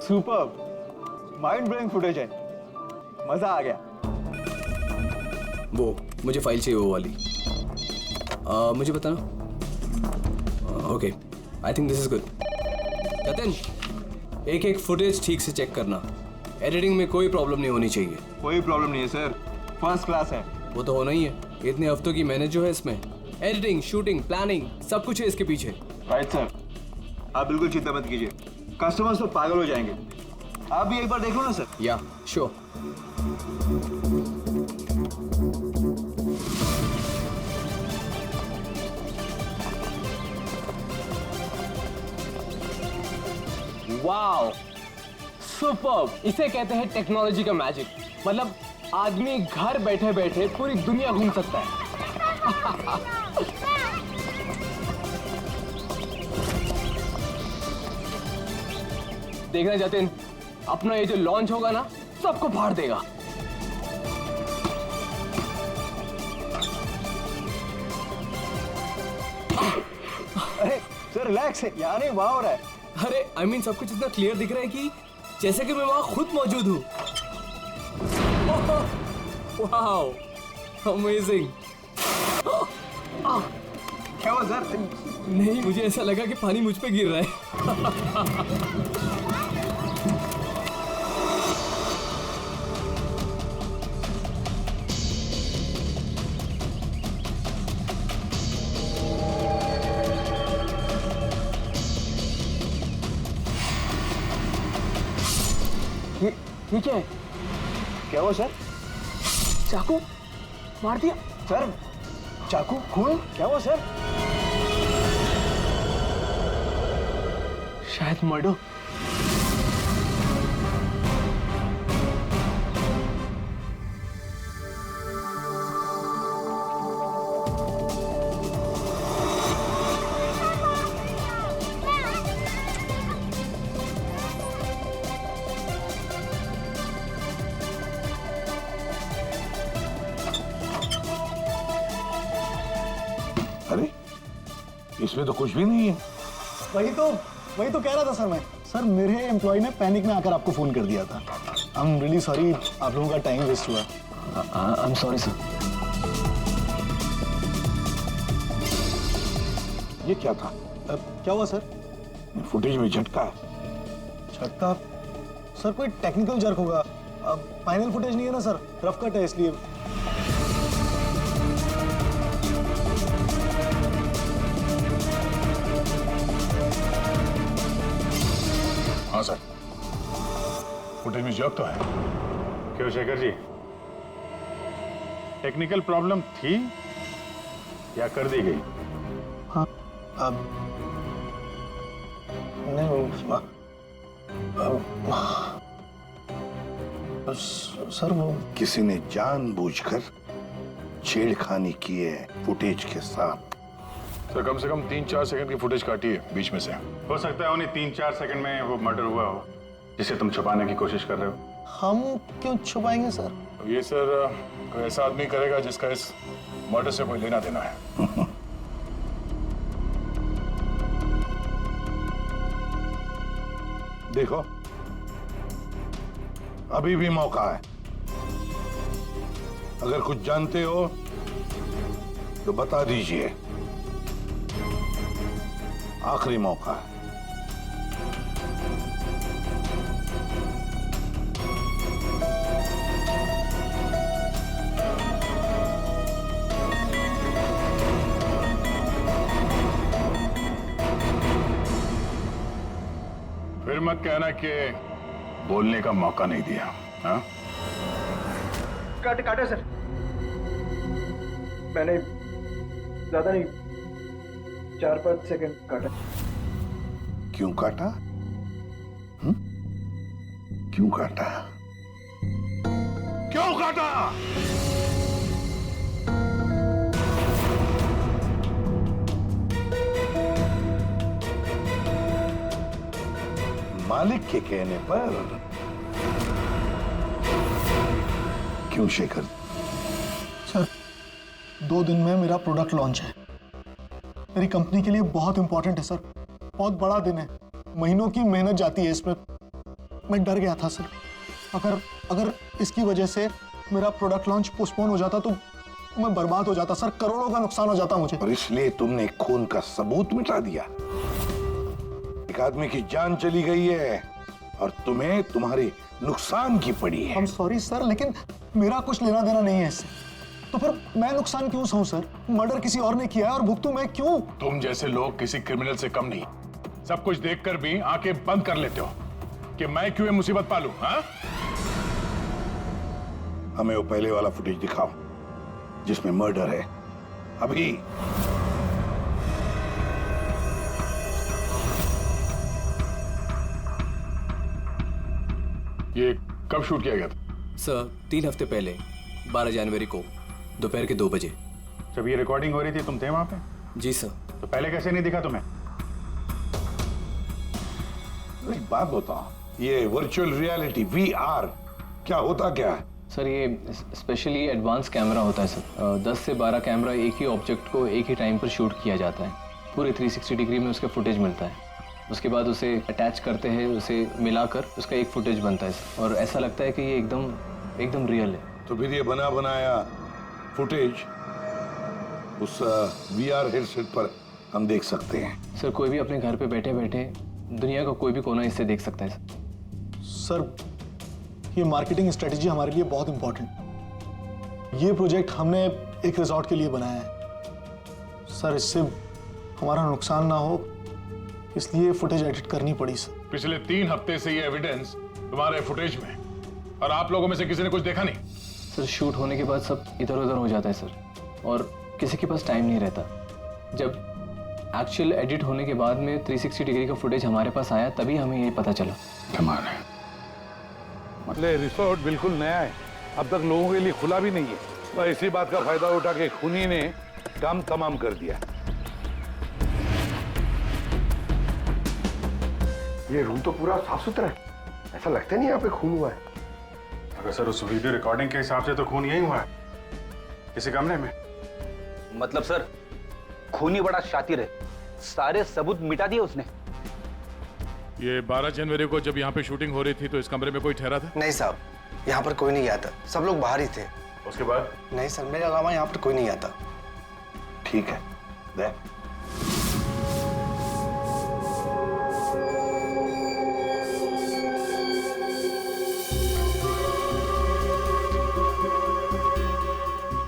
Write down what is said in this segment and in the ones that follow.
Super, mind blowing footage है, मजा आ गया। वो मुझे फाइल चाहिए वो वाली। मुझे बताना। Okay, I think this is good. Jatin, एक एक फुटेज ठीक से चेक करना। एडिटिंग में कोई प्रॉब्लम नहीं होनी चाहिए। कोई प्रॉब्लम नहीं है सर, फर्स्ट क्लास है। वो तो होना ही है, इतने हफ्तों की मेहनत जो है इसमें, एडिटिंग, शूटिंग, प्लानिंग, सब कुछ है इसके पीछे। राइट सर, आप बिल्कुल चिंता मत कीजिए, कस्टमर्स तो पागल हो जाएंगे। आप भी एक बार देख लो ना सर। या श्योर। Wow, superb! इसे कहते हैं टेक्नोलॉजी का मैजिक। मतलब आदमी घर बैठे बैठे पूरी दुनिया घूम सकता है। देखना जतिन, अपना ये जो लॉन्च होगा ना, सबको फाड़ देगा। अरे सर रिलैक्स है, यहाँ नहीं वहाँ हो रहा है। अरे आई मीन सब कुछ इतना क्लियर दिख रहा है कि जैसे कि मैं वहां खुद मौजूद हूँ। Wow, amazing. क्या हुआ सर? नहीं, मुझे ऐसा लगा कि पानी मुझ पे गिर रहा है। ये क्या है? क्या हुआ सर? चाकू मार दिया सर चाकू, खून, क्या हुआ सर? शायद मर्डर। अरे इसमें तो कुछ भी नहीं है। वही तो कह रहा था सर मैं। सर मेरे एम्प्लॉय ने पैनिक में आकर आपको फोन कर दिया था। आई एम रियली सॉरी, आप लोगों का टाइम वेस्ट हुआ। I am sorry sir. ये क्या था? क्या हुआ सर? फुटेज में झटका है। झटका? सर कोई टेक्निकल जर्क होगा। फाइनल फुटेज नहीं है ना सर, रफ कट है इसलिए। हाँ सर, फुटेज में जर्क तो है। क्यों शेखर जी, टेक्निकल प्रॉब्लम थी या कर दी गई? हाँ, नहीं सर वो किसी ने जानबूझकर छेड़खानी की है फुटेज के साथ। सर कम से कम 3-4 सेकंड की फुटेज काटी है बीच में से। हो सकता है उन्हीं 3-4 सेकंड में वो मर्डर हुआ हो जिसे तुम छुपाने की कोशिश कर रहे हो। हम क्यों छुपाएंगे सर? ये सर कोई ऐसा आदमी करेगा जिसका इस मर्डर से कोई लेना देना है। देखो अभी भी मौका है, अगर कुछ जानते हो तो बता दीजिए। आखिरी मौका है। फिर मत कहना कि बोलने का मौका नहीं दिया। हाँ? काटे सर, मैंने ज्यादा नहीं, 4-5 सेकंड काटा। क्यों काटा? क्यों काटा? क्यों काटा? मालिक के कहने पर। क्यों शेखर? सर 2 दिन में मेरा प्रोडक्ट लॉन्च है। मेरी कंपनी के लिए बहुत इंपॉर्टेंट है सर, बहुत बड़ा दिन है। महीनों की मेहनत जाती है इसमें। मैं डर गया था सर। अगर अगर इसकी वजह से मेरा प्रोडक्ट लॉन्च पोस्टपोन हो जाता तो मैं बर्बाद हो जाता सर, करोड़ों का नुकसान हो जाता मुझे। और इसलिए तुमने खून का सबूत मिटा दिया। एक आदमी की जान चली गई है और तुम्हें तुम्हारे नुकसान की पड़ी है। I'm सॉरी सर, लेकिन मेरा कुछ लेना देना नहीं है इससे। तो फिर मैं नुकसान क्यों सहूं सर? मर्डर किसी और ने किया है और भुगतूं मैं क्यों? तुम जैसे लोग किसी क्रिमिनल से कम नहीं। सब कुछ देखकर भी आंखें बंद कर लेते हो कि मैं क्यों ये मुसीबत पालूं, हाँ? हमें वो पहले वाला फुटेज दिखाओ जिसमें मर्डर है। अभी। ये कब शूट किया गया था? सर 3 हफ्ते पहले 12 जनवरी को दोपहर के 2 बजे। जब ये रिकॉर्डिंग हो रही थी तुम थे वहां पे? जी सर। तो पहले कैसे नहीं दिखा तुम्हें? एक बात बताओ, ये वर्चुअल रियलिटी VR क्या होता क्या है? सर ये स्पेशली एडवांस कैमरा होता है सर। 10 से 12 कैमरा एक ही ऑब्जेक्ट को एक ही टाइम पर शूट किया जाता है। पूरे 360 डिग्री में उसका फुटेज मिलता है। उसके बाद उसे अटैच करते हैं, उसे मिलाकर उसका एक फुटेज बनता है सर। और ऐसा लगता है कि ये एकदम रियल है। तो फिर ये बना बनाया फुटेज उस VR हेडसेट पर हम देख सकते हैं। सर कोई भी अपने घर पे बैठे बैठे दुनिया का कोई भी कोना इससे देख सकता है सर। सर ये मार्केटिंग स्ट्रेटेजी हमारे लिए बहुत इंपॉर्टेंट। ये प्रोजेक्ट हमने एक रिजॉर्ट के लिए बनाया है सर। इससे हमारा नुकसान ना हो इसलिए फुटेज एडिट करनी पड़ी सर। पिछले 3 हफ्ते से ये एविडेंस तुम्हारे फुटेज में, और आप लोगों में से किसी ने कुछ देखा नहीं? सर शूट होने के बाद सब इधर उधर हो जाता है सर, और किसी के पास टाइम नहीं रहता। जब एक्चुअल एडिट होने के बाद में 360 डिग्री का फुटेज हमारे पास आया तभी हमें ये पता चला। कमाल है। मतलब रिसोर्ट बिल्कुल नया है, अब तक लोगों के लिए खुला भी नहीं है। पर इसी बात का फायदा उठा के खूनी ने काम तमाम कर दिया। ये रूम तो पूरा साफ सुथरा है, ऐसा लगता नहीं यहाँ पे खून हुआ है। अगर सर उस वीडियो रिकॉर्डिंग के हिसाब से तो खून यही हुआ है, किसी कमरे में। मतलब सर खूनी बड़ा शातिर है, सारे सबूत मिटा दिए उसने। ये 12 जनवरी को जब यहाँ पे शूटिंग हो रही थी तो इस कमरे में कोई ठहरा था? नहीं साहब, यहाँ पर कोई नहीं गया था, सब लोग बाहर ही थे। उसके बाद? नहीं सर, मेरे अलावा यहाँ पर कोई नहीं आता। ठीक है, दे।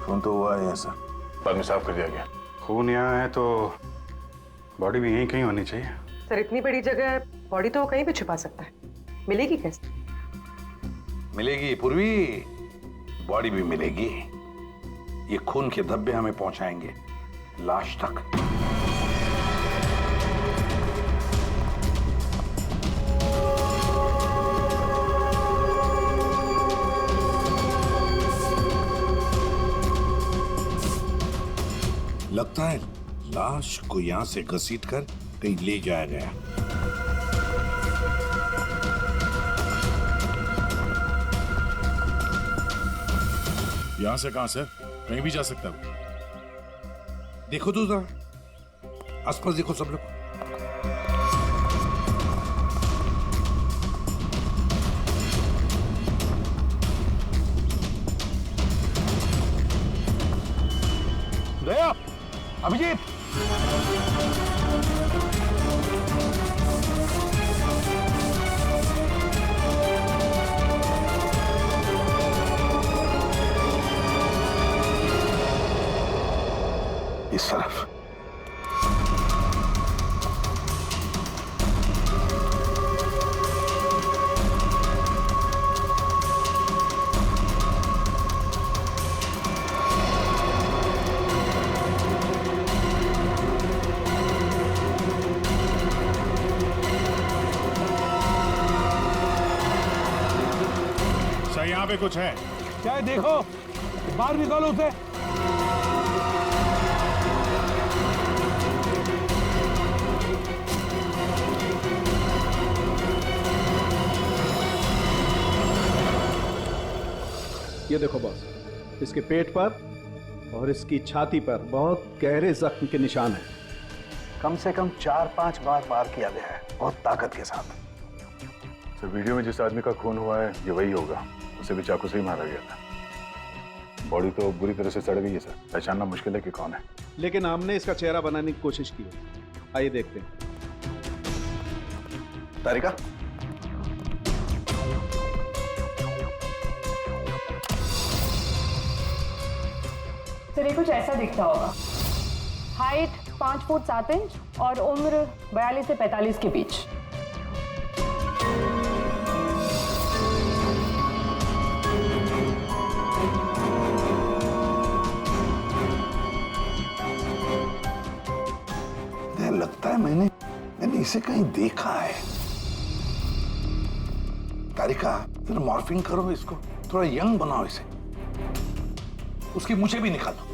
खून तो हुआ है सर। बाद में साफ कर दिया गया। खून यहाँ है तो बॉडी भी यहीं कहीं होनी चाहिए। सर इतनी बड़ी जगह बॉडी तो वो कहीं भी छुपा सकता है, मिलेगी कैसे? मिलेगी पूर्वी, बॉडी भी मिलेगी। ये खून के धब्बे हमें पहुंचाएंगे लाश तक। लगता है लाश को यहां से घसीटकर कहीं ले जाया गया। यहां से कहां सर? कहीं भी जा सकता है। देखो तो जरा आसपास देखो सब लोग। दया, अभिजीत, इस तरफ। सर यहाँ पे कुछ है? क्या है देखो, बाहर निकालो उसे। ये देखो बॉस, इसके पेट पर और इसकी छाती पर बहुत गहरे जख्म के निशान हैं। कम से कम 4-5 बार वार किया गया है, बहुत ताकत के साथ। सर वीडियो में जिस आदमी का खून हुआ है ये वही होगा, उसे भी चाकू से ही मारा गया था। बॉडी तो बुरी तरह से सड़ गई है सर, पहचानना मुश्किल है कि कौन है। लेकिन हमने इसका चेहरा बनाने की कोशिश की है। आइए देखते हैं। तारिका, सर ये कुछ ऐसा दिखता होगा। हाइट 5 फुट 7 इंच और उम्र 42 से 45 के बीच। लगता है मैंने इसे कहीं देखा है। तारिका, जरा मॉर्फिंग करो इसको, थोड़ा यंग बनाओ इसे। उसकी मूछें भी निकालो।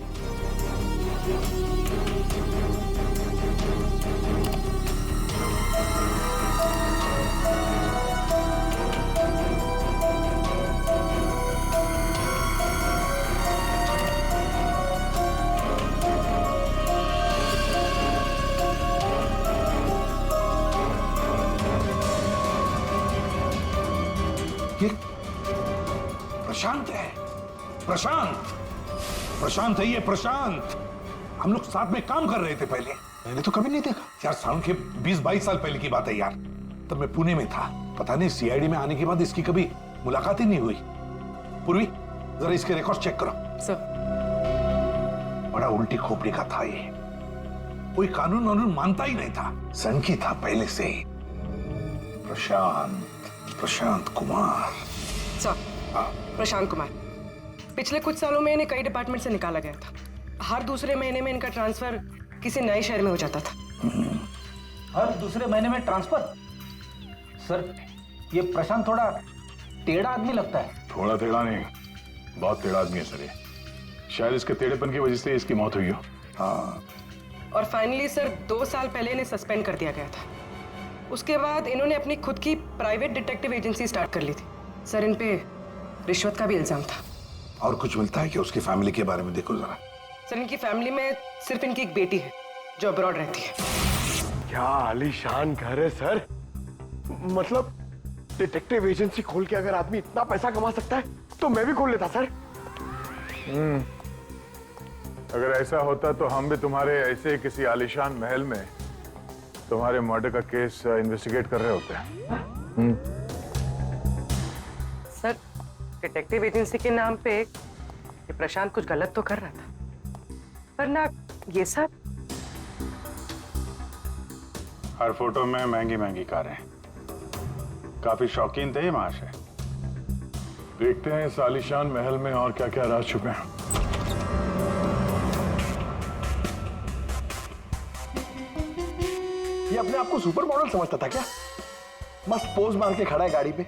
ये प्रशांत है, प्रशांत है ये, प्रशांत। हम लोग साथ में काम कर रहे थे पहले। मैंने तो कभी नहीं देखा यार, साल के 20-22 साल पहले की बात है यार। तब मैं पुणे में था, पता नहीं सीआईडी में आने के बाद इसकी कभी मुलाकात ही नहीं हुई। पूर्वी, जरा इसके रिकॉर्ड चेक करो। सर। बड़ा उल्टी खोपड़ी का था ये, कोई कानून वानून मानता ही नहीं था, सनकी था पहले से ही। प्रशांत कुमार। सर, प्रशांत कुमार पिछले कुछ सालों में इन्हें कई डिपार्टमेंट से निकाला गया था। हर दूसरे महीने में इनका ट्रांसफर किसी नए शहर में हो जाता था। हर दूसरे महीने में ट्रांसफर? सर ये प्रशांत थोड़ा टेढ़ा आदमी लगता है। थोड़ा टेढ़ा नहीं, बहुत टेढ़ा आदमी है सर ये। शायद इसके टेढ़ेपन की वजह से इसकी मौत हुई हो। हाँ। और फाइनली सर 2 साल पहले इन्हें सस्पेंड कर दिया गया था। उसके बाद इन्होंने अपनी खुद की प्राइवेट डिटेक्टिव एजेंसी स्टार्ट कर ली थी। सर इन पे रिश्वत का भी इल्जाम था। और कुछ मिलता है कि उसकी फैमिली के बारे में देखो जरा। सर इनकी फैमिली में सिर्फ इनकी एक बेटी है जो अब्रॉड रहती है। क्या आलीशान घर है सर। मतलब डिटेक्टिव एजेंसी खोल के अगर आदमी इतना पैसा कमा सकता है तो मैं भी खोल लेता सर। अगर ऐसा होता तो हम भी तुम्हारे ऐसे किसी आलीशान महल में तुम्हारे मर्डर का केस इन्वेस्टिगेट कर रहे होते हैं। सर डिटेक्टिव एजेंसी के नाम पे ये प्रशांत कुछ गलत तो कर रहा था, पर ना ये सब। हर फोटो में महंगी महंगी कारें, काफी शौकीन थे ये महाशय। देखते हैं इस आलीशान महल में और क्या क्या राज छुपे हैं। ये अपने आप को सुपर मॉडल समझता था क्या? मस्त पोज मार के खड़ा है गाड़ी पे।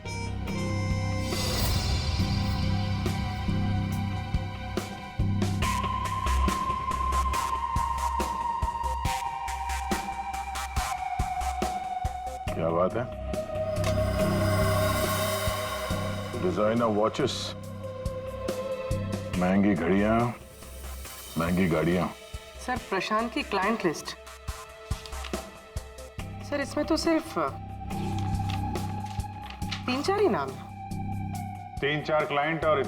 क्या बात है? डिजाइनर वॉचेस, महंगी घड़ियां, महंगी गाड़ियां। सर प्रशांत की क्लाइंट लिस्ट, सर इसमें तो सिर्फ 3-4 ही नाम है। 3-4 क्लाइंट और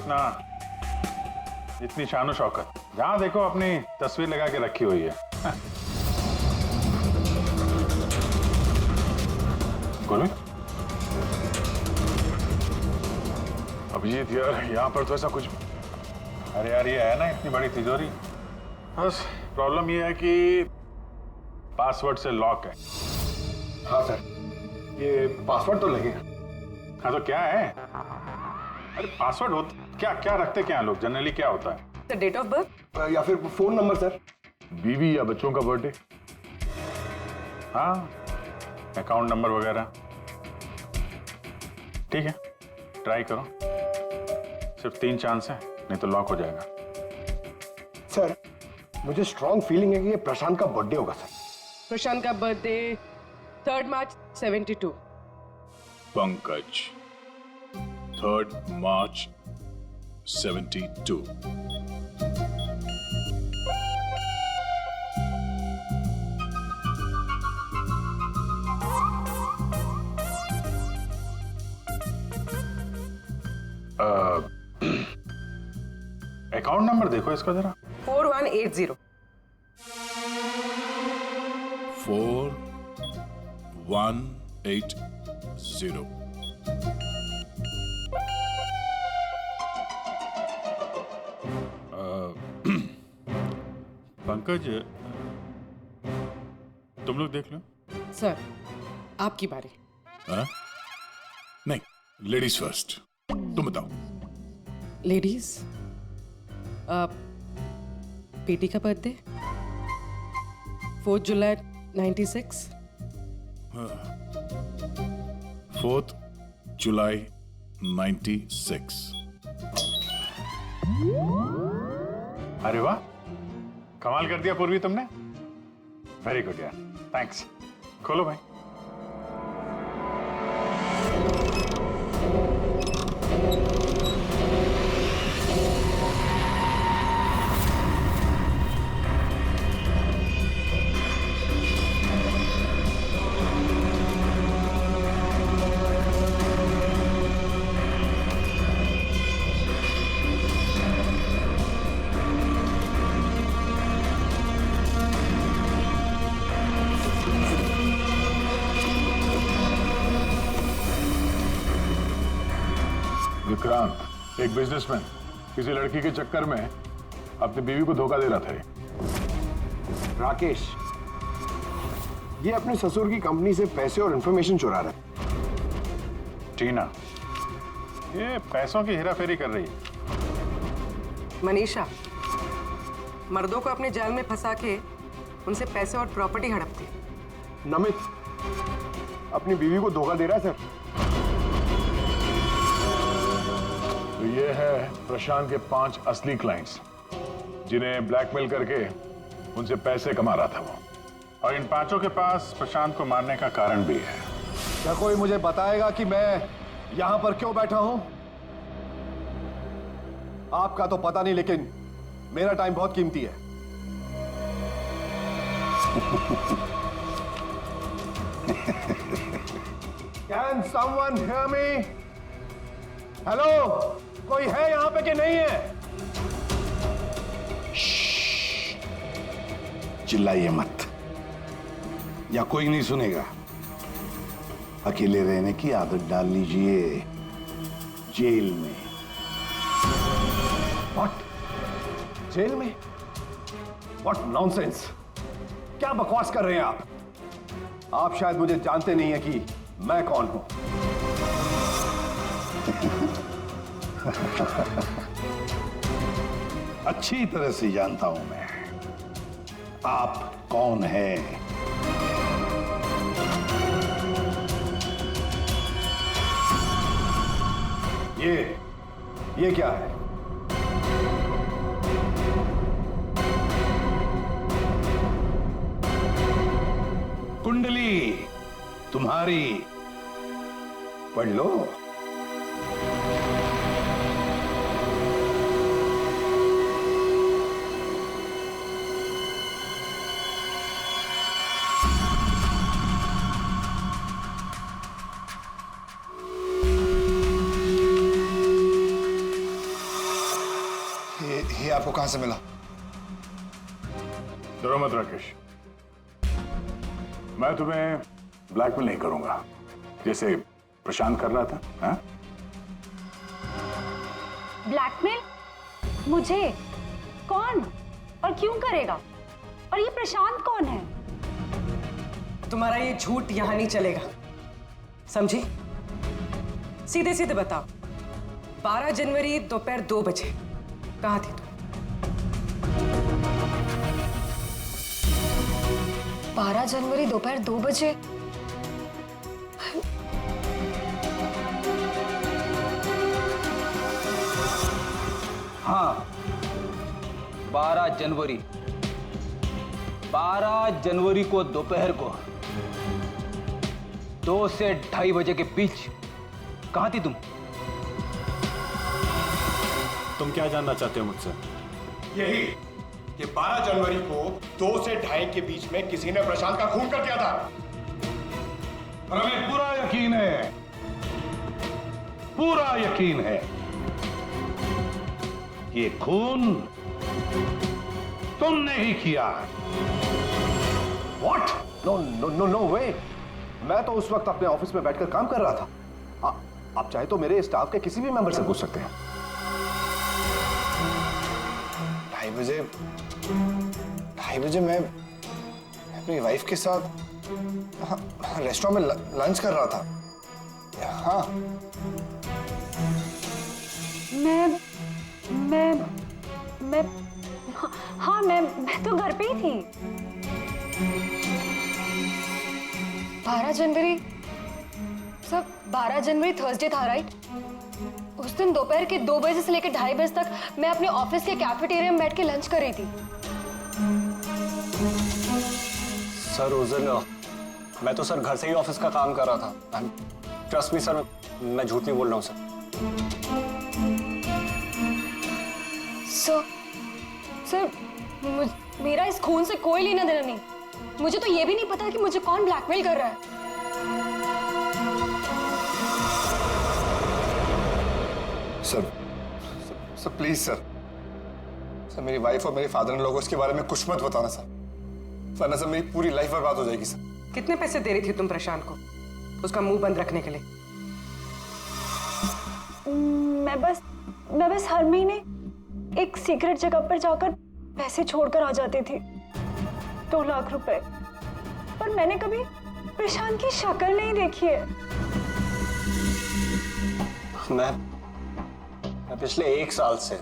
इतनी शानो शौकत। जहां देखो अपनी तस्वीर लगा के रखी हुई है। अभिजीत यार, यहाँ पर तो ऐसा कुछ। अरे यार ये है ना इतनी बड़ी तिजोरी, बस प्रॉब्लम ये है कि पासवर्ड से लॉक है। हाँ सर, ये पासवर्ड तो लगेगा। हाँ तो क्या है? अरे पासवर्ड होता क्या, क्या रखते क्या लोग जनरली, क्या होता है? सर डेट ऑफ बर्थ या फिर फोन नंबर सर। बीवी या बच्चों का बर्थडे, हाँ अकाउंट नंबर वगैरह। ठीक है ट्राई करो, सिर्फ 3 चांस है, नहीं तो लॉक हो जाएगा। सर मुझे स्ट्रॉन्ग फीलिंग है कि ये प्रशांत का बर्थडे होगा सर। प्रशांत का बर्थडे 3 मार्च 72। पंकज 3 मार्च 72। अकाउंट नंबर देखो इसका जरा। 4180। 4180। पंकज, तुम लोग देख लो। सर, आपकी बारी। हाँ? नहीं, लेडीज फर्स्ट। तुम बताओ। लेडीज, बेटी का बर्थडे 4 जुलाई 96। 4 जुलाई 96। अरे वाह, कमाल कर दिया पूर्वी तुमने। वेरी गुड यार, थैंक्स। खोलो भाई। विक्रांत, एक बिजनेसमैन, किसी लड़की के चक्कर में अपनी बीवी को धोखा दे रहा था। राकेश, ये अपने ससुर की कंपनी से पैसे और इंफॉर्मेशन चुरा रहा है। टीना, ये पैसों की हेराफेरी कर रही है। मनीषा, मर्दों को अपने जाल में फंसा के उनसे पैसे और प्रॉपर्टी हड़पती। नमित अपनी बीवी को धोखा दे रहा है सर। तो ये है प्रशांत के 5 असली क्लाइंट्स, जिन्हें ब्लैकमेल करके उनसे पैसे कमा रहा था वो। और इन 5 के पास प्रशांत को मारने का कारण भी है। क्या कोई मुझे बताएगा कि मैं यहां पर क्यों बैठा हूं? आपका तो पता नहीं, लेकिन मेरा टाइम बहुत कीमती है। Can someone hear me? Hello, कोई है यहां पे कि नहीं है? चिल्लाइए मत, या कोई नहीं सुनेगा। अकेले रहने की आदत डाल लीजिए जेल में। What? जेल में? What nonsense? क्या बकवास कर रहे हैं आप? आप शायद मुझे जानते नहीं है कि मैं कौन हूं। अच्छी तरह से जानता हूं मैं आप कौन हैं। ये क्या है? कुंडली तुम्हारी, पढ़ लो। ये आपको कहां से मिला? डरो मत राकेश, मैं तुम्हें ब्लैकमेल नहीं करूंगा जैसे प्रशांत कर रहा था। हाँ? ब्लैकमेल? मुझे? कौन और क्यों करेगा? और ये प्रशांत कौन है? तुम्हारा ये झूठ यहां नहीं चलेगा, समझी? सीधे सीधे बताओ, 12 जनवरी दोपहर 2 बजे कहां थी तुम? 12 जनवरी दोपहर 2 बजे? हाँ, 12 जनवरी को दोपहर को 2 से 2:30 बजे के बीच कहां थी तुम? तुम क्या जानना चाहते हो मुझसे? यही कि 12 जनवरी को 2 से 2:30 के बीच में किसी ने प्रशांत का खून कर दिया था। और हमें पूरा यकीन है ये खून तुमने ही किया। What? No no no no way. मैं तो उस वक्त अपने ऑफिस में बैठकर काम कर रहा था। आप चाहे तो मेरे स्टाफ के किसी भी मेंबर से पूछ सकते हैं। 2:30 बजे मैं अपनी वाइफ के साथ रेस्टोरेंट में लंच कर रहा था। हाँ, मैं तो घर पे ही थी। 12 जनवरी सब 12 जनवरी थर्सडे था, राइट? उस दिन दोपहर के 2 बजे से लेकर 2:30 बजे तक मैं अपने ऑफिस के कैफेटेरिया में बैठ के लंच कर रही थी। सर उस दिन मैं तो सर घर से ही ऑफिस का काम कर रहा था। ट्रस्ट मी सर, मैं झूठ नहीं बोल रहा हूँ सर। सर मेरा इस खून से कोई लेना देना नहीं। मुझे तो ये भी नहीं पता कि मुझे कौन ब्लैकमेल कर रहा है। सर प्लीज सर मेरी वाइफ और मेरे फादर इन लॉ को इसके बारे में कुछ मत बताना सर, वरना सर मेरी पूरी लाइफ बर्बाद हो जाएगी सर। कितने पैसे दे रही थी तुम प्रशांत को उसका मुंह बंद रखने के लिए? मैं बस हर महीने एक सीक्रेट जगह पर जाकर पैसे छोड़कर आ जाती थी, 2 लाख रुपए। पर मैंने कभी प्रशांत की शक्ल नहीं देखी है। मैं पिछले 1 साल से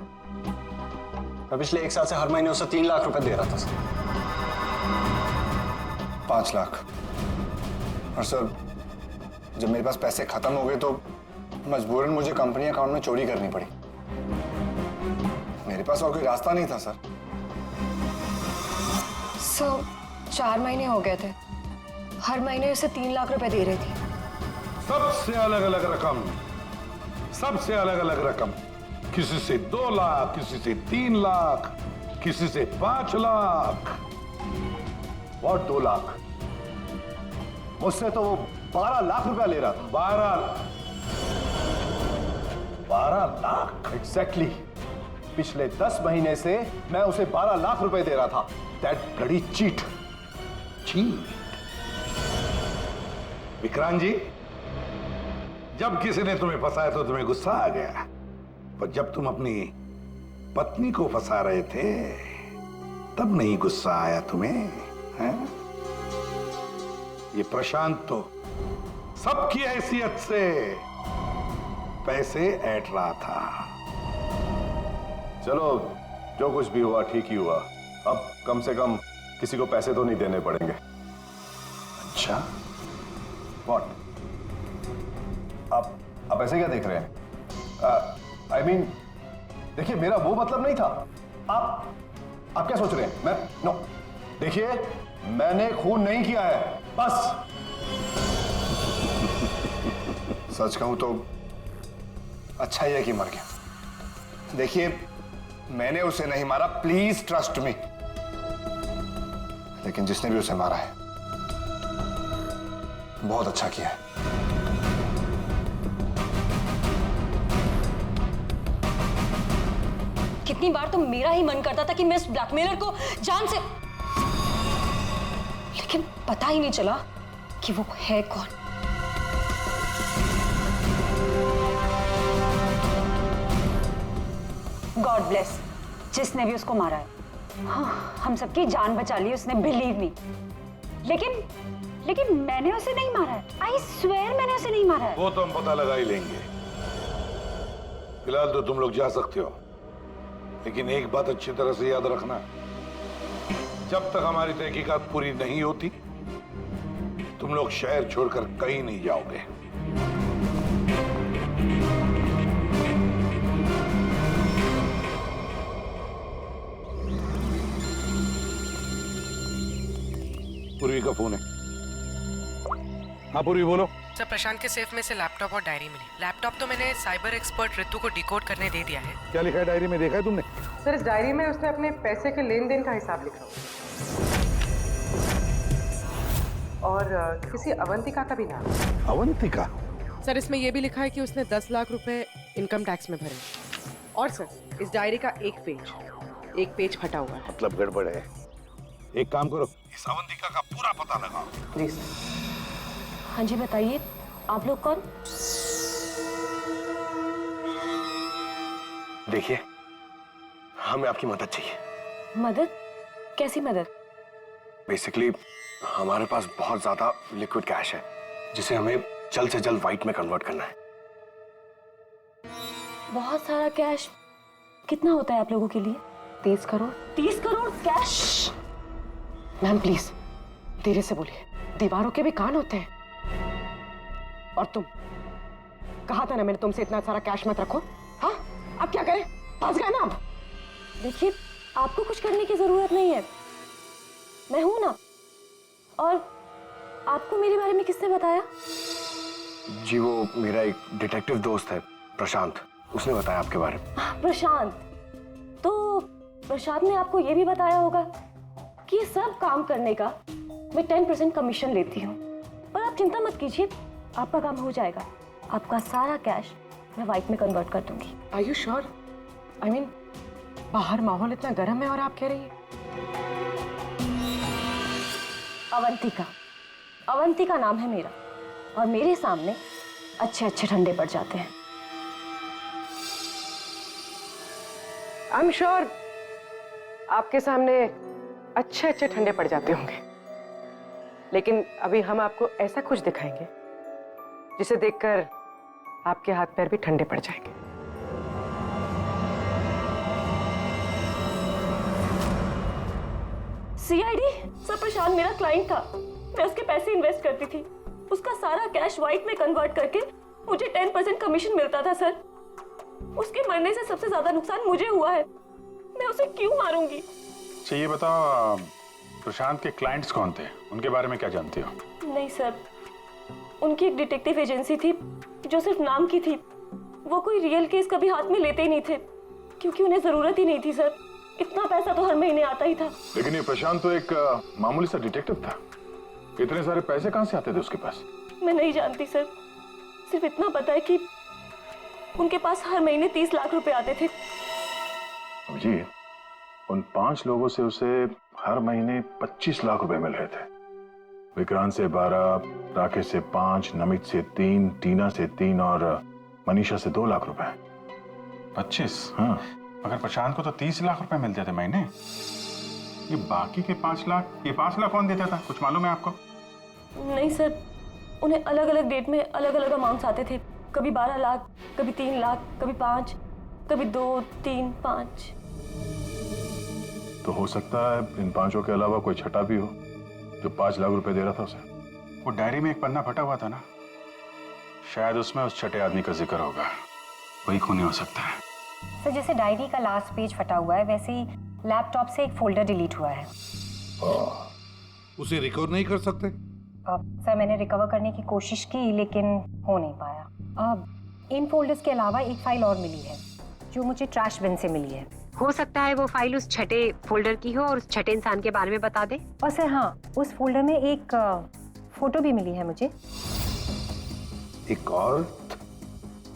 हर महीने उसे 3 लाख रुपए दे रहा था सर। 5 लाख। और सर जब मेरे पास पैसे खत्म हो गए तो मजबूरन मुझे कंपनी अकाउंट में चोरी करनी पड़ी। मेरे पास और कोई रास्ता नहीं था सर। 4 महीने हो गए थे, हर महीने उसे 3 लाख रुपए दे रही थी। सबसे अलग अलग रकम, किसी से 2 लाख, किसी से 3 लाख, किसी से 5 लाख। और 2 लाख? मुझसे तो वो 12 लाख रुपया ले रहा था। 12 लाख एग्जैक्टली। पिछले 10 महीने से मैं उसे 12 लाख रुपए दे रहा था। That bloody cheat. Vikrant ji, जब किसी ने तुम्हें फंसाया तो तुम्हें गुस्सा आ गया, पर जब तुम अपनी पत्नी को फंसा रहे थे तब नहीं गुस्सा आया तुम्हें, हैं? ये प्रशांत तो सबकी हैसियत से पैसे ऐंठ रहा था। चलो जो कुछ भी हुआ ठीक ही हुआ। अब कम से कम किसी को पैसे तो नहीं देने पड़ेंगे। अच्छा, व्हाट? आप ऐसे क्या देख रहे हैं? I mean, देखिए मेरा वो मतलब नहीं था। आप क्या सोच रहे हैं? मैं नो, देखिए मैंने खून नहीं किया है, बस। सच कहूं तो अच्छा ही है कि मर गया। देखिए मैंने उसे नहीं मारा, प्लीज ट्रस्ट मी। लेकिन जिसने भी उसे मारा है बहुत अच्छा किया है। कितनी बार तो मेरा ही मन करता था कि मैं इस ब्लैकमेलर को जान से, लेकिन पता ही नहीं चला कि वो है कौन। गॉड ब्लेस जिसने भी उसको मारा है। हाँ, हम सबकी जान बचा ली उसने, बिलीव मी। लेकिन मैंने उसे नहीं मारा है। आई स्वेयर मैंने उसे नहीं मारा है। वो तो हम पता लगा ही लेंगे। फिलहाल तो तुम लोग जा सकते हो, लेकिन एक बात अच्छी तरह से याद रखना, जब तक हमारी तहकीकात पूरी नहीं होती तुम लोग शहर छोड़कर कहीं नहीं जाओगे। पूर्वी का फोन है। हाँ पूर्वी बोलो। सर प्रशांत के सेफ में से लैपटॉप और डायरी मिली। लैपटॉप तो मैंने साइबर एक्सपर्ट ऋतु को डिकोड करने दे दिया है। क्या लिखा है डायरी में, देखा है तुमने? सर इस डायरी में उसने अपने पैसे के लेन देन का हिसाब लिखा हुआ और किसी अवंतिका का भी नाम। अवंतिका? सर इसमें यह भी लिखा है कि उसने 10 लाख रुपए इनकम टैक्स में भरे। और सर इस डायरी का एक पेज एक पेज फटा हुआ है। मतलब गड़बड़ है। एक काम करो, इस अवंतिका का पूरा पता लगाओ। प्लीज। हाँ जी बताइए, आप लोग कौन? देखिए, हमें आपकी मदद चाहिए। मदद? कैसी मदद? बेसिकली हमारे पास बहुत ज्यादा लिक्विड कैश है जिसे हमें जल्द से जल्द व्हाइट में कन्वर्ट करना है। बहुत सारा कैश? कितना होता है आप लोगों के लिए? 30 crore. 30 crore cash? Ma'am please धीरे से बोलिए, दीवारों के भी कान होते हैं। और तुम, कहा था ना मैंने तुमसे इतना सारा कैश मत रखो। हाँ, अब क्या करें? फंस गए ना अब। देखिए, आपको कुछ करने की जरूरत नहीं है, मैं हूं ना। और आपको मेरे बारे में किसने बताया? जी वो मेरा एक डिटेक्टिव दोस्त है प्रशांत, उसने बताया आपके बारे में। प्रशांत? तो प्रशांत ने आपको यह भी बताया होगा कि ये सब काम करने का मैं 10% कमीशन लेती हूँ। पर आप चिंता मत कीजिए, आपका काम हो जाएगा। आपका सारा कैश मैं व्हाइट में कन्वर्ट कर दूंगी। Are you sure? I mean, बाहर माहौल इतना गर्म है और आप कह रही हैं। अवंतिका, अवंतिका नाम है मेरा, और मेरे सामने अच्छे अच्छे ठंडे पड़ जाते हैं। आई एम श्योर आपके सामने अच्छे अच्छे ठंडे पड़ जाते होंगे, लेकिन अभी हम आपको ऐसा कुछ दिखाएंगे जिसे देखकर आपके हाथ पैर भी ठंडे पड़ जाएंगे। सीआईडी? सर प्रशांत मेरा क्लाइंट था, मैं उसके पैसे इन्वेस्ट करती थी। उसका सारा कैश व्हाइट में कन्वर्ट करके मुझे 10% कमीशन मिलता था सर। उसके मरने से सबसे ज्यादा नुकसान मुझे हुआ है, मैं उसे क्यों मारूंगी? अच्छा ये बताओ, प्रशांत के क्लाइंट्स कौन थे, उनके बारे में क्या जानती हो? नहीं सर, उनकी एक डिटेक्टिव एजेंसी थी जो सिर्फ नाम की थी। वो कोई रियल केस कभी हाथ में लेते ही नहीं थे, क्योंकि उन्हें जरूरत ही नहीं थी सर। इतना पैसा तो हर महीने आता ही था। लेकिन ये प्रशांत तो एक मामूली सा डिटेक्टिव था, इतने सारे पैसे कहां से आते थे उसके पास? मैं नहीं जानती सर, सिर्फ इतना पता है कि उनके पास हर महीने 30 लाख रुपए आते थे। जी, उन 5 लोगों से उसे हर महीने 25 लाख रुपए मिल रहे थे। विक्रांत से 12, राकेश से 5, नमित से 3, टीना से 3 और मनीषा से 2 लाख रुपए। 25? हाँ। मगर प्रशांत को तो 30 लाख रुपए मिलते थे महीने। ये बाकी के 5 लाख, ये 5 लाख कौन देता था, कुछ मालूम है आपको? नहीं सर, उन्हें अलग अलग डेट में अलग अलग अमाउंट्स आते थे। कभी 12 लाख, कभी 3 लाख, कभी 5, कभी 2, 3, 5। तो हो सकता है इन 5 के अलावा कोई छठा भी हो जो 5 लाख रुपए दे रहा था उसे। वो डायरी में एक पन्ना फटा हुआ था ना, शायद उसमें उस छठे आदमी का जिक्र होगा, वही खूनी हो सकता है। सर जैसे डायरी का लास्ट पेज फटा हुआ है, वैसे ही लैपटॉप से एक फोल्डर डिलीट हुआ है। उसे रिकवर नहीं कर सकते? सर मैंने रिकवर करने की कोशिश की लेकिन हो नहीं पाया। इन फोल्डर्स के अलावा एक फाइल और मिली है जो मुझे ट्रैश बिन से मिली है। हो सकता है वो फाइल उस छठे फोल्डर की हो और उस छठे इंसान के बारे में बता दे। और सर हाँ, उस फोल्डर में एक फोटो भी मिली है मुझे। एक औरत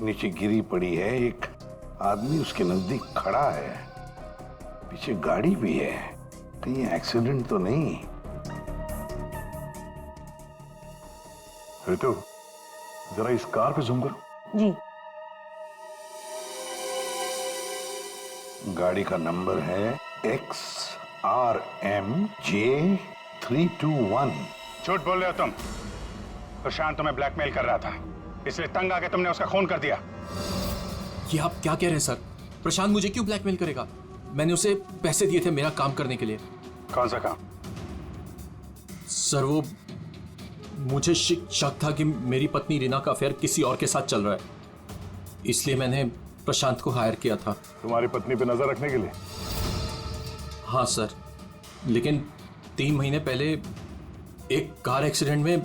नीचे गिरी पड़ी है, एक आदमी उसके नजदीक खड़ा है, पीछे गाड़ी भी है। कहीं एक्सीडेंट तो नहीं? ऋतु, जरा इस कार पे जूम करो। जी। गाड़ी का नंबर है XRMJ321। झूठ बोल रहे हो तुम। प्रशांत तुम्हें ब्लैकमेल कर रहा था, इसलिए तंग आके तुमने उसका खून कर दिया। ये आप क्या कह रहे हैं सर? प्रशांत मुझे क्यों ब्लैकमेल करेगा? मैंने उसे पैसे दिए थे मेरा काम करने के लिए। कौन सा काम? सर वो मुझे शक था कि मेरी पत्नी रीना का अफेयर किसी और के साथ चल रहा है, इसलिए मैंने प्रशांत को हायर किया था। तुम्हारी पत्नी पे नजर रखने के लिए? हाँ सर, लेकिन 3 महीने पहले एक कार एक्सीडेंट में,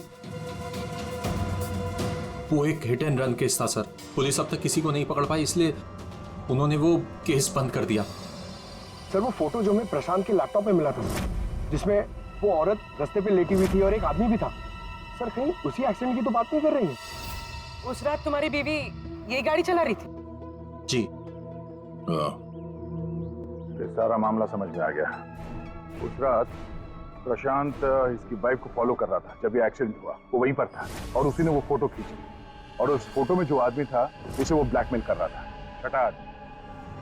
वो एक हिट एंड रन केस था सर। पुलिस अब तक किसी को नहीं पकड़ पाई, इसलिए उन्होंने वो केस बंद कर दिया। सर वो फोटो जो हमें प्रशांत के लैपटॉप में मिला था, जिसमें वो औरत रास्ते पे लेटी हुई थी और एक आदमी भी था, सर कहीं उसी एक्सीडेंट की तो बात नहीं कर रही है? उस रात तुम्हारी बीवी ये गाड़ी चला रही थी? जी। ये सारा मामला समझ में आ गया। उस रात प्रशांत इसकी वाइफ को फॉलो कर रहा था। जब ये एक्सीडेंट हुआ वो वहीं पर था और उसी ने वो फोटो खींची और उस फोटो में जो आदमी था उसे वो ब्लैकमेल कर रहा था, छठा आदमी।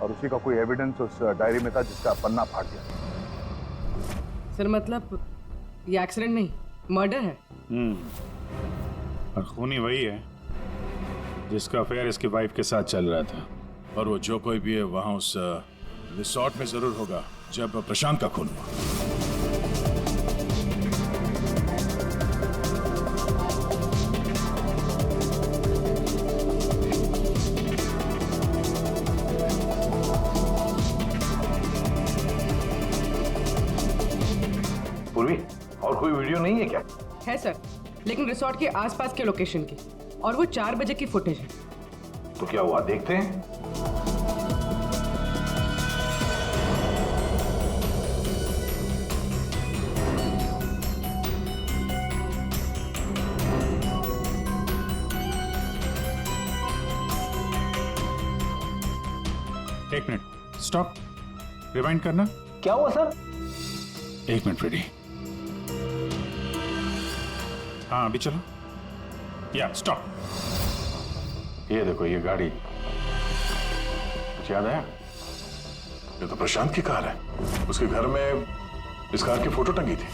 और उसी का कोई एविडेंस उस डायरी में था जिसका पन्ना फाड़ गया। सर मतलब ये एक्सीडेंट नहीं, मर्डर है। और खूनी वही है जिसका अफेयर इसकी वाइफ के साथ चल रहा था। और वो जो कोई भी है वहां उस रिसोर्ट में जरूर होगा जब प्रशांत का खून हुआ। पूर्वी, और कोई वीडियो नहीं है क्या? है सर, लेकिन रिसोर्ट के आसपास के लोकेशन की, और वो 4 बजे की फुटेज है। तो क्या हुआ देखते हैं। एक मिनट, स्टॉप, रिवाइंड करना। क्या हुआ सर? एक मिनट फ्रेडी। हाँ अभी चलो। या स्टॉप। ये देखो ये गाड़ी, कुछ याद आया? ये तो प्रशांत की कार है। उसके घर में इस कार की फोटो टंगी थी।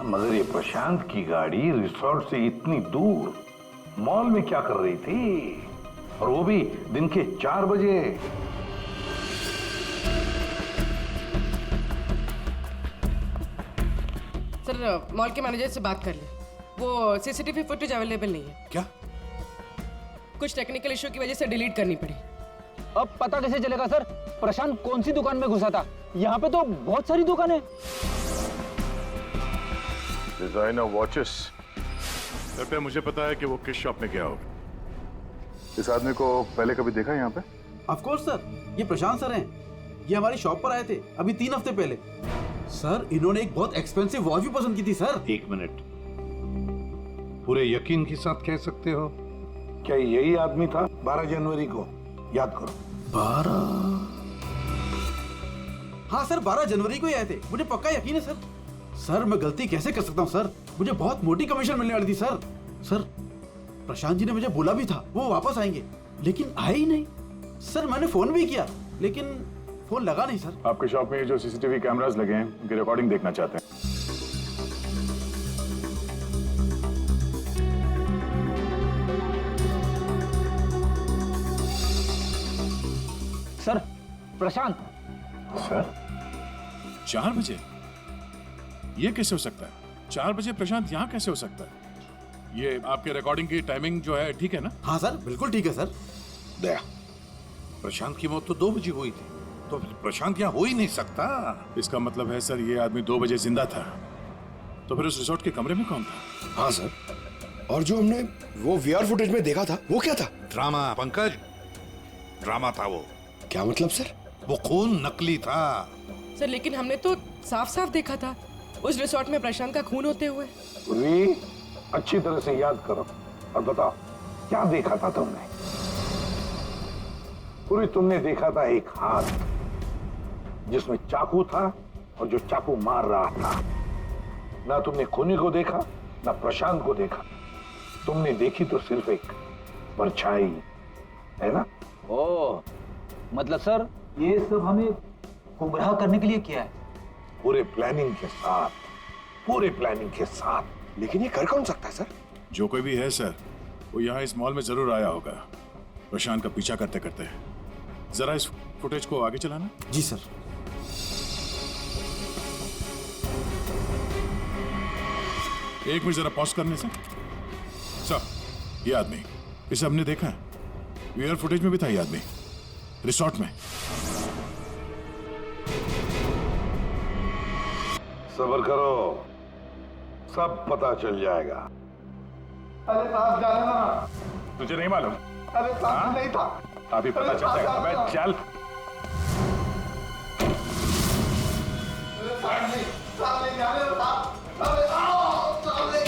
मगर ये प्रशांत की गाड़ी रिसोर्ट से इतनी दूर मॉल में क्या कर रही थी, और वो भी दिन के 4 बजे? सर मॉल के मैनेजर से बात कर ले, वो सीसीटीवी फुटेज अवेलेबल नहीं है। क्या? कुछ टेक्निकल इशू की वजह से डिलीट करनी पड़ी। अब पता कैसे चलेगा सर प्रशांत कौन सी दुकान में घुसा था? यहाँ पे तो बहुत सारी दुकानें। Designer watches. लगता है मुझे पता है कि वो किस शॉप में गया होगा। इस आदमी को पहले कभी देखा यहाँ पे? ऑफ कोर्स सर, ये प्रशांत सर हैं। ये हमारी शॉप पर आए थे अभी 3 हफ्ते पहले। सर इन्होंने एक बहुत एक्सपेंसिव वॉच भी पसंद की थी सर। 1 मिनट, पूरे यकीन के साथ कह सकते हो क्या यही आदमी था 12 जनवरी को? याद करो। 12? हाँ सर, 12 जनवरी को ही आए थे, मुझे पक्का यकीन है सर। सर मैं गलती कैसे कर सकता हूँ सर, मुझे बहुत मोटी कमीशन मिलने वाली थी सर। सर प्रशांत जी ने मुझे बोला भी था वो वापस आएंगे, लेकिन आए ही नहीं। सर मैंने फोन भी किया लेकिन फोन लगा नहीं सर। आपके शॉप में जो सीसीटीवी कैमरास लगे हैं उनकी रिकॉर्डिंग देखना चाहते हैं। सर प्रशांत। सर 4 बजे? ये कैसे हो सकता है? 4 बजे प्रशांत यहाँ कैसे हो सकता है? ये आपके रिकॉर्डिंग की टाइमिंग जो है ठीक है ना? हाँ सर बिल्कुल ठीक है सर। दया, प्रशांत की मौत तो 2 बजे हुई थी, तो प्रशांत यहाँ हो ही नहीं सकता। इसका मतलब है सर ये आदमी 2 बजे जिंदा था। तो फिर उस रिसोर्ट के कमरे में कौन था? हाँ सर, और जो हमने वो वीआर फुटेज में देखा था वो क्या था? ड्रामा पंकज, ड्रामा था वो। क्या मतलब सर? वो खून नकली था सर, लेकिन हमने तो साफ साफ देखा था उस रिसोर्ट में प्रशांत का खून होते हुए। पूरी अच्छी तरह से याद करो और बताओ क्या देखा था तुमने? पूरी तुमने देखा था एक हाथ जिसमें चाकू था और जो चाकू मार रहा था। ना तुमने खूनी को देखा ना प्रशांत को देखा, तुमने देखी तो सिर्फ एक परछाई, है ना? ओह, मतलब सर ये सब हमें गुमराह करने के लिए किया है? पूरे प्लानिंग के साथ, पूरे प्लानिंग के साथ। लेकिन ये कर कौन सकता है सर? जो कोई भी है सर, वो यहाँ इस मॉल में जरूर आया होगा प्रशांत का पीछा करते करते। जरा इस फुटेज को आगे चलाना। जी सर। एक मिनट जरा पॉज करने से। सर ये आदमी, इसे हमने देखा है, वीआर फुटेज में भी था ये आदमी रिसोर्ट में। सब्र करो, सब पता चल जाएगा। अरे साहब जाने ना। तुझे नहीं मालूम? अरे साहब नहीं था। अभी पता चल जाएगा। अबे चल। साहब नहीं जाने ना। अरे आओ, साहब नहीं,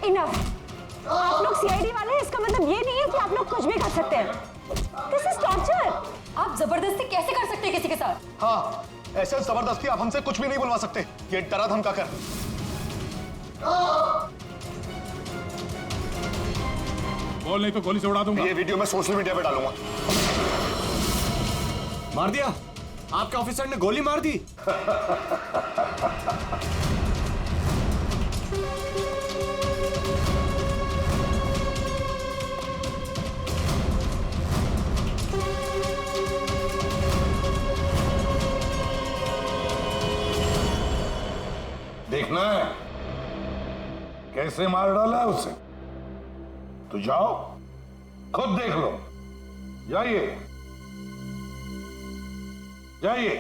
इनफ। आप लोग सीआईडी कुछ भी कर सकते हैं। This is torture. आप जबरदस्ती कैसे कर सकते हैं किसी के साथ? हाँ, ऐसे जबरदस्ती आप हमसे कुछ भी नहीं बुलवा सकते। ये डरा धमका कर। बोल नहीं तो गोली से उड़ा दूंगा। ये वीडियो मैं सोशल मीडिया पे डालूंगा। मार दिया? आपके ऑफिसर ने गोली मार दी? देखना है कैसे मार डाला है उसे? तो जाओ, खुद देख लो। जाइए जाइए।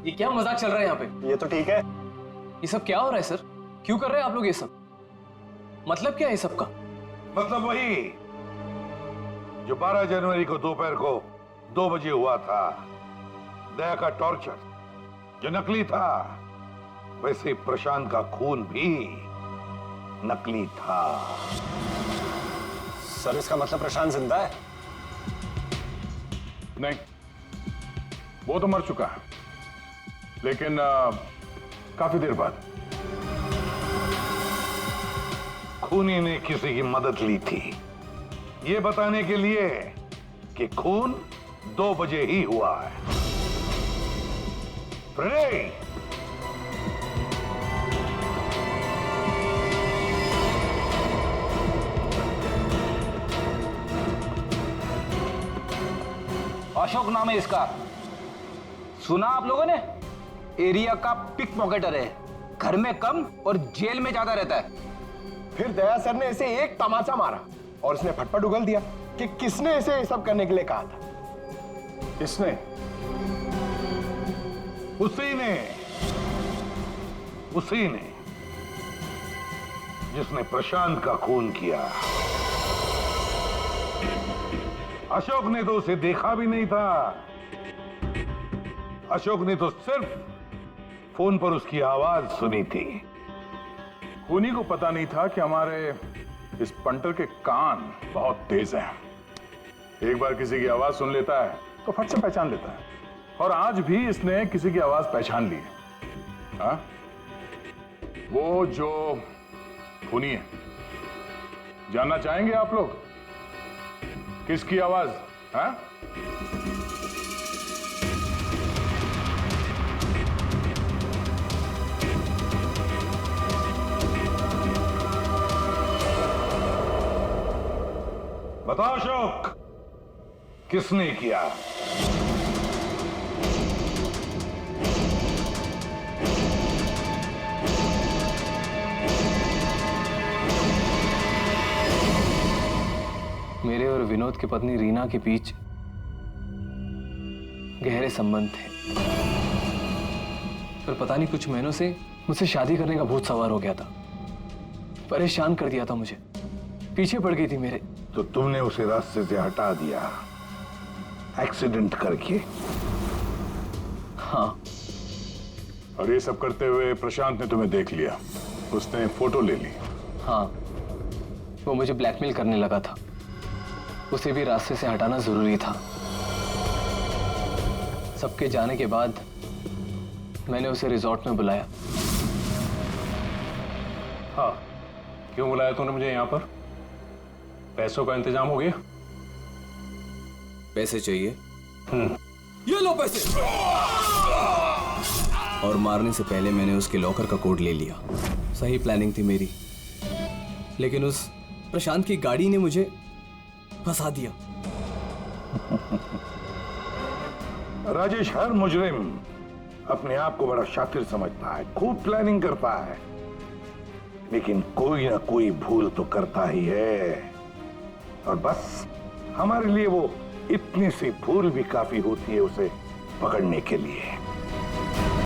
ये क्या मजाक चल रहा है यहाँ पे? ये तो ठीक है। ये सब क्या हो रहा है सर? क्यों कर रहे हैं आप लोग ये सब? मतलब क्या है सब का? मतलब वही जो 12 जनवरी को दोपहर को 2 बजे हुआ था, दया का टॉर्चर जो नकली था, वैसे ही प्रशांत का खून भी नकली था। सर, इसका मतलब प्रशांत जिंदा है? नहीं, वो तो मर चुका है, लेकिन काफी देर बाद। खूनी ने किसी की मदद ली थी ये बताने के लिए कि खून 2 बजे ही हुआ है। फ्रेडे, अशोक नाम है इसका। सुना आप लोगों ने? एरिया का पिक पॉकेटर है, घर में कम और जेल में ज्यादा रहता है। फिर दया सर ने इसे एक तमाचा मारा और उसने फटफट उगल दिया कि किसने इसे ये सब करने के लिए कहा था। इसने? उसी ने जिसने प्रशांत का खून किया। अशोक ने तो उसे देखा भी नहीं था। अशोक ने तो सिर्फ फोन पर उसकी आवाज सुनी थी। खूनी को पता नहीं था कि हमारे इस पंटर के कान बहुत तेज हैं। एक बार किसी की आवाज सुन लेता है तो फट से पहचान लेता है, और आज भी इसने किसी की आवाज पहचान ली है। हाँ? वो जो खूनी है, जानना चाहेंगे आप लोग किसकी आवाज? हाँ? बताओ अशोक, किसने किया? मेरे और विनोद की पत्नी रीना के बीच गहरे संबंध थे, पर पता नहीं कुछ महीनों से मुझसे शादी करने का भूत सवार हो गया था। परेशान कर दिया था मुझे, पीछे पड़ गई थी मेरे। तो तुमने उसे रास्ते से हटा दिया एक्सीडेंट करके? हाँ। और ये सब करते हुए प्रशांत ने तुम्हें देख लिया, उसने फोटो ले ली? हाँ, वो मुझे ब्लैकमेल करने लगा था। उसे भी रास्ते से हटाना जरूरी था। सबके जाने के बाद मैंने उसे रिजॉर्ट में बुलाया। हाँ, क्यों बुलाया तूने मुझे यहाँ पर? पैसों का इंतजाम हो गया? पैसे चाहिए? ये लो पैसे। और मारने से पहले मैंने उसके लॉकर का कोड ले लिया। सही प्लानिंग थी मेरी, लेकिन उस प्रशांत की गाड़ी ने मुझे फंसा दिया। राजेश हर मुजरिम अपने आप को बड़ा शातिर समझता है, खूब प्लानिंग करता है, लेकिन कोई ना कोई भूल तो करता ही है। और बस हमारे लिए वो इतनी सी भूल भी काफी होती है उसे पकड़ने के लिए।